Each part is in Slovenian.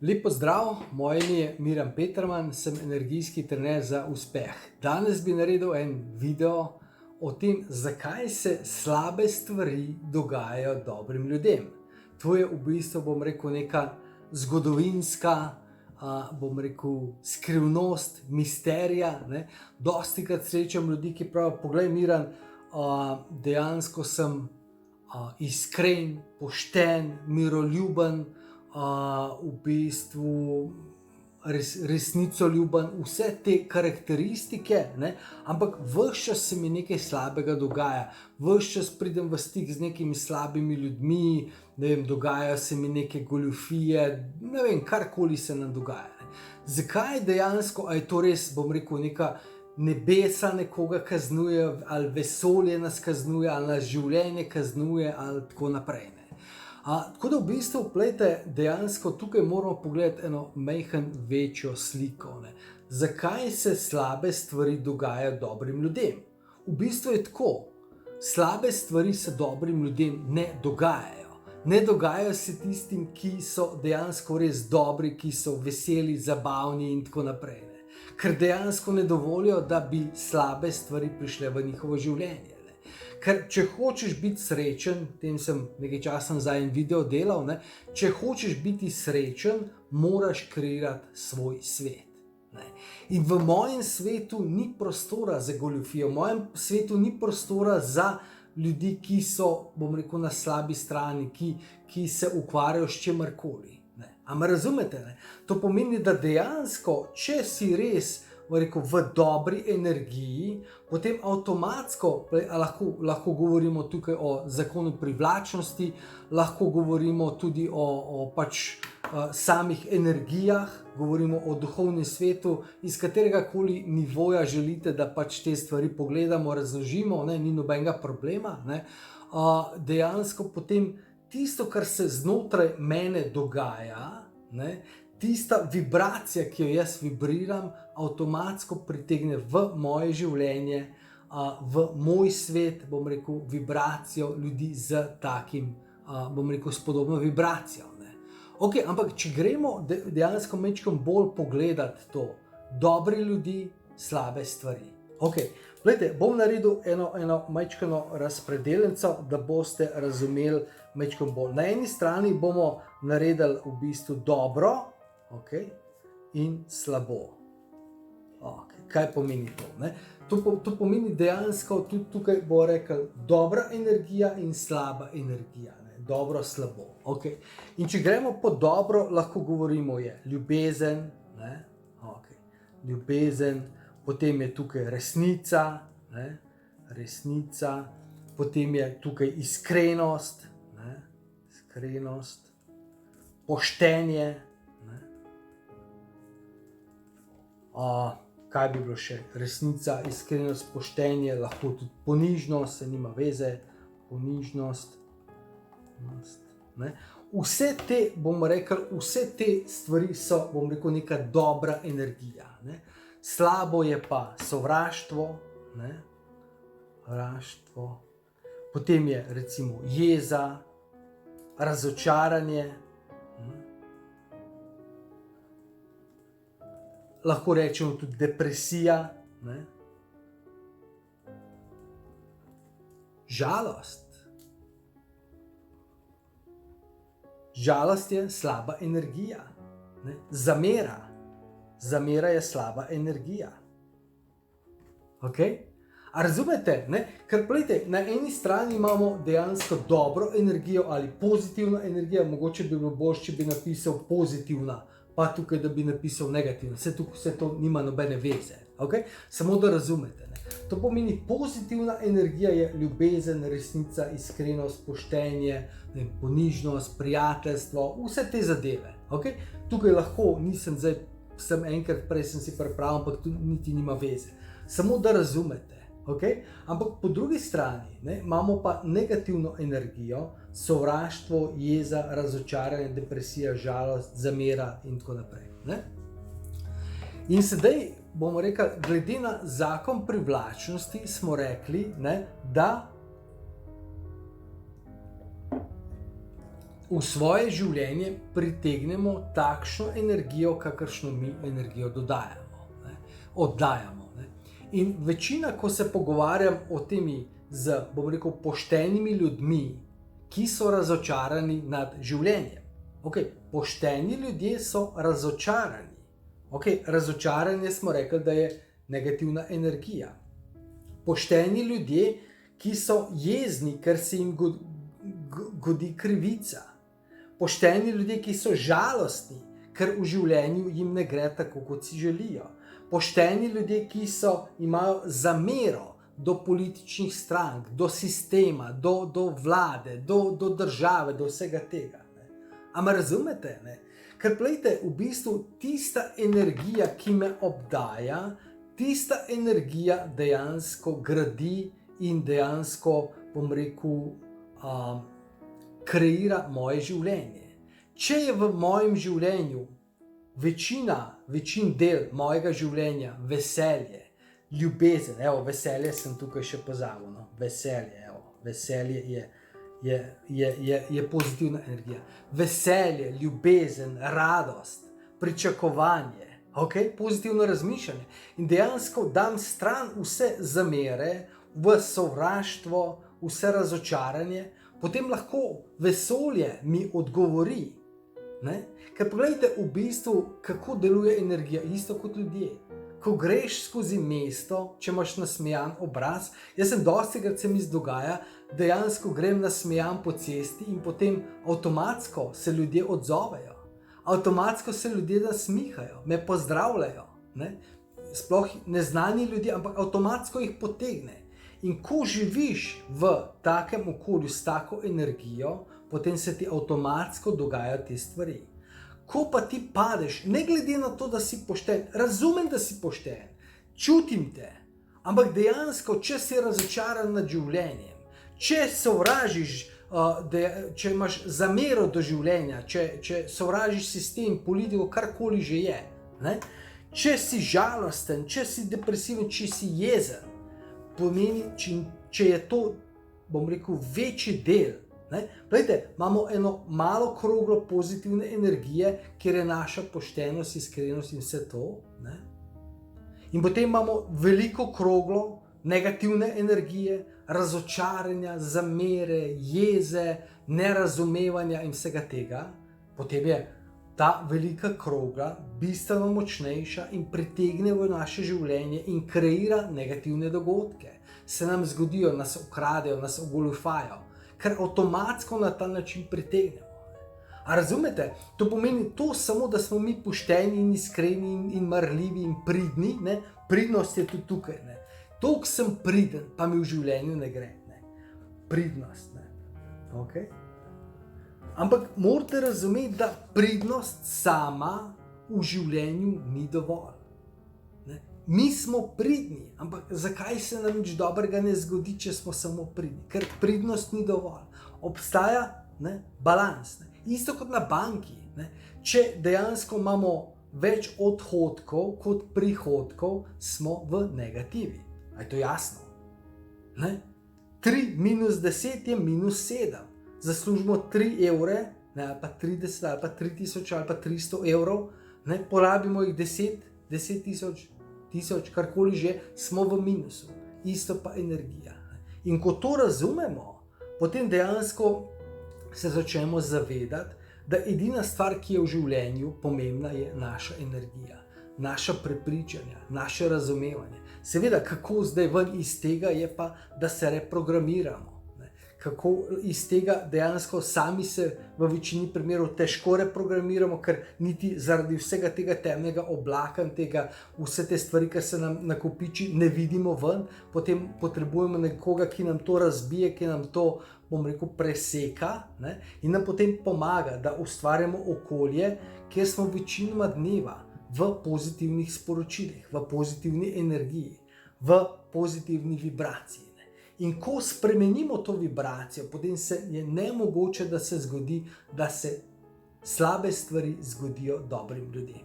Lep pozdrav, moje ime je Miran Peterman, sem energijski trener za uspeh. Danes bi naredil en video o tem, zakaj se slabe stvari dogajajo dobrim ljudem. To je v bistvu, bom rekel, neka zgodovinska, skrivnost, misterija. Dostikrat srečam ljudi, ki pravijo: "Poglej, Miran, dejansko sem iskren, pošten, miroljuben, v bistvu resnicoljuben, vse te karakteristike, ampak ves čas se mi nekaj slabega dogaja, ves čas pridem v stik z nekimi slabimi ljudmi, dogajajo se mi neke goljufije, karkoli se nam dogaja." Zakaj dejansko, a je to res, bom rekel, neka nebesa nekoga kaznuje, ali vesolje nas kaznuje, ali nas življenje kaznuje, ali tako naprej. Tako da v bistvu, glejte, dejansko tukaj moramo pogledati eno majhen večjo sliko. Zakaj se slabe stvari dogajajo dobrim ljudem? V bistvu je tako, slabe stvari se dobrim ljudem ne dogajajo. Ne dogajajo se tistim, ki so dejansko res dobri, ki so veseli, zabavni in tako naprej. Ker dejansko ne dovolijo, da bi slabe stvari prišle v njihovo življenje. Ker če hočeš biti srečen, tem sem nekaj časa nazaj en video delal, če hočeš biti srečen, moraš kreirati svoj svet. In v mojem svetu ni prostora za goljufijo, v mojem svetu ni prostora za ljudi, ki so, bom rekel, na slabi strani, ki se ukvarjajo s čemarkoli. A me razumete? To pomeni, da dejansko, če si res v dobri energiji, potem avtomatsko lahko govorimo tukaj o zakonu privlačnosti, lahko govorimo tudi o samih energijah, govorimo o duhovnem svetu, iz kateregakoli nivoja želite, da te stvari pogledamo, razložimo, ni nobenega problema. Dejansko potem tisto, kar se znotraj mene dogaja, tista vibracija, ki jo jaz vibriram, avtomatsko pritegne v moje življenje, v moj svet, bom rekel, vibracijo ljudi z takim, bom rekel, s podobno vibracijo. Ok, ampak če gremo dejansko majčkeno bolj pogledati to, dobri ljudi, slabe stvari. Ok, gledajte, bom naredil eno majčkeno razpredelnico, da boste razumeli majčkeno bolj. Na eni strani bomo naredili v bistvu dobro, in slabo. Kaj pomeni to? To pomeni dejansko, tudi tukaj bo rekel dobra energija in slaba energija. Dobro, slabo. In če gremo po dobro, lahko govorimo je ljubezen, ljubezen, potem je tukaj resnica, resnica, potem je tukaj iskrenost, iskrenost, poštenje, kaj bi bilo še? Resnica, iskrenost, poštenje, lahko tudi ponižnost, se nima veze, ponižnost. Vse te, vse te stvari so, bom rekel, neka dobra energija. Slabo je pa sovraštvo, potem je recimo jeza, razočaranje, lahko rečemo tudi depresija, žalost. Žalost je slaba energija. Zamera. Zamera je slaba energija. A razumete? Ker gledajte, na eni strani imamo dejansko dobro energijo ali pozitivno energijo, mogoče bi bilo boljše, če bi napisal pozitivna, pa tukaj, da bi napisal negativno. Vse to nima nobene veze. Samo da razumete. To pomeni, pozitivna energija je ljubezen, resnica, iskrenost, poštenje, ponižnost, prijateljstvo, vse te zadeve. Tukaj lahko, sem enkrat prej sem si pripravil, ampak tu niti nima veze. Samo da razumete. Ampak po drugi strani imamo pa negativno energijo, sovraštvo, jeza, razočaranje, depresija, žalost, zamera in tako naprej. In sedaj bomo rekli, glede na zakon privlačnosti smo rekli, da v svoje življenje pritegnemo takšno energijo, kakršno mi energijo oddajamo. Ne. In večina, ko se pogovarjam o temi z, bom rekel, poštenimi ljudmi, ki so razočarani nad življenjem. Okay, pošteni ljudje so razočarani. Okay, razočaranje smo rekli, da je negativna energija. Pošteni ljudje, ki so jezni, ker se jim godi krivica. Pošteni ljudje, ki so žalostni, ker v življenju jim ne gre tako, kot si želijo. Pošteni ljudje, ki imajo zamero do političnih strank, do sistema, do vlade, do države, do vsega tega. Ampak razumete? Ne? Ker plejte, v bistvu tista energija, ki me obdaja, tista energija dejansko gradi in dejansko, bom rekel, kreira moje življenje. Če je v mojem življenju večin del mojega življenja veselje, ljubezen, veselje sem tukaj še pozabil, no? Veselje je pozitivna energija. Veselje, ljubezen, radost, pričakovanje, pozitivno razmišljanje. In dejansko dam stran vse zamere, v sovraštvo, vse razočaranje, potem lahko vesolje mi odgovori. Ne? Ker pogledajte v bistvu, kako deluje energija, isto kot ljudje. Ko greš skozi mesto, če imaš nasmejan obraz, jaz sem dostikrat se mi dogaja, dejansko grem nasmejan po cesti in potem avtomatsko se ljudje odzovejo. Avtomatsko se ljudje nasmihajo, me pozdravljajo. Ne? Sploh neznani ljudje, ampak avtomatsko jih potegne. In ko živiš v takem okolju s tako energijo, potem se ti avtomatsko dogajajo te stvari. Ko pa ti padeš, ne glede na to, da si pošten, razumem, da si pošten, čutim te, ampak dejansko, če si razočaran nad življenjem, če sovražiš, če imaš zamero do življenja, če sovražiš sistem, politiko, karkoli že je, ne? Če si žalosten, če si depresiven, če si jezen, pomeni, če je to, bom rekel, večji del. Glejte, imamo eno malo kroglo pozitivne energije, kjer je naša poštenost, iskrenost in vse to. Ne? In potem imamo veliko kroglo negativne energije, razočaranja, zamere, jeze, nerazumevanja in vsega tega. Potem je ta velika krogla bistveno močnejša in pritegne v naše življenje in kreira negativne dogodke. Se nam zgodijo, nas ukradejo, nas ogoljufajo. Ker avtomatsko na ta način pritegnemo. A razumete? To pomeni to samo, da smo mi pošteni in iskreni in marljivi in pridni. Ne? Pridnost je tudi tukaj. Ne? Toliko sem priden, pa mi v življenju ne gre. Ne? Pridnost. Ne? Okay? Ampak morate razumeti, da pridnost sama v življenju ni dovolj. Ne? Mi smo pridni, ampak zakaj se nam nič dobrega ne zgodi, če smo samo pridni? Ker pridnost ni dovolj. Obstaja balans. Ne? Isto kot na banki. Ne? Če dejansko imamo več odhodkov kot prihodkov, smo v negativi. A je to jasno? Ne? 3 minus 10 je minus 7. Zaslužimo 3 evre, ali pa 30, ali pa 3000, ali pa 300 evrov, ne? Porabimo jih 10 tisoč, karkoli že, smo v minusu. Isto pa energija. In ko to razumemo, potem dejansko se začnemo zavedati, da edina stvar, ki je v življenju pomembna, je naša energija, naša prepričanja, naše razumevanje. Seveda, kako zdaj ven iz tega je pa, da se reprogramiramo. Kako iz tega dejansko sami se v večini primerov težko reprogramiramo, ker niti zaradi vsega tega temnega oblaka, vse te stvari, ki se nam nakopiči, ne vidimo ven, potem potrebujemo nekoga, ki nam to razbije, ki nam to, bom rekel, preseka, ne? In nam potem pomaga, da ustvarjamo okolje, kjer smo večinoma dneva v pozitivnih sporočilih, v pozitivni energiji, v pozitivni vibraciji. In ko spremenimo to vibracijo, potem je nemogoče, da se zgodi, da se slabe stvari zgodijo dobrim ljudem.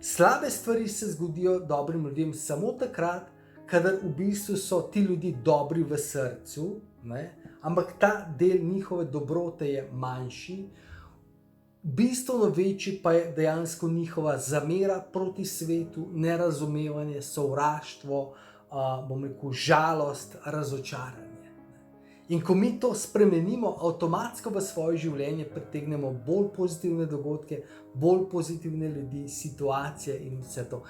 Slabe stvari se zgodijo dobrim ljudem samo takrat, kadar v bistvu so ti ljudje dobri v srcu, ampak ta del njihove dobrote je manjši. Bistveno večji pa je dejansko njihova zamera proti svetu, nerazumevanje, sovraštvo, bom rekel, žalost, razočaranje. In ko mi to spremenimo, avtomatsko v svoje življenje pritegnemo bolj pozitivne dogodke, bolj pozitivne ljudi, situacije in vse to.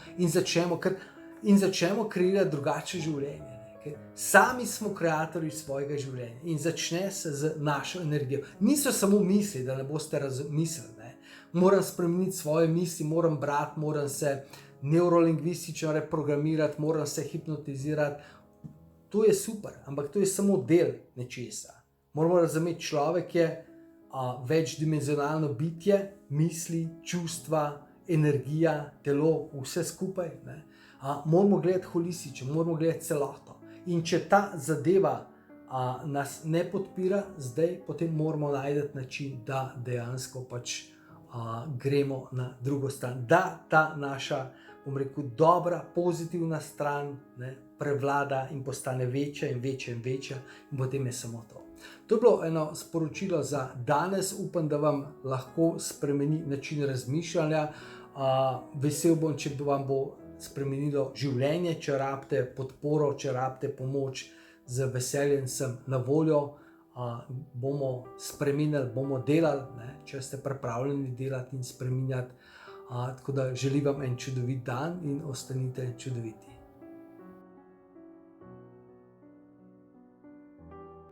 In začnemo kreirati drugače življenje. Ker sami smo kreatorji svojega življenja in začne se z našo energijo. Niso samo misli, da ne boste razmislili. Moram spremeniti svoje misli, moram brati, moram se neurolingvistično reprogramirati, moram se hipnotizirati. To je super, ampak to je samo del nečesa. Moramo razumeti, človek je večdimenzionalno bitje, misli, čustva, energija, telo, vse skupaj. Moramo gledati holistično, moramo gledati celoto. In če ta zadeva nas ne podpira zdaj, potem moramo najti način, da dejansko pač gremo na drugo stran. Da ta naša, bom rekel, dobra, pozitivna stran prevlada in postane večja in večja in večja in potem je samo to. To je bilo eno sporočilo za danes. Upam, da vam lahko spremeni način razmišljanja. Vesel bom, če vam bo spremenilo življenje, če rabite podporo, če rabite pomoč, z veseljem sem na voljo. Bomo spremenili, bomo delali, če ste pripravljeni delati in spreminjati. Tako da želim vam en čudovit dan in ostanite čudoviti.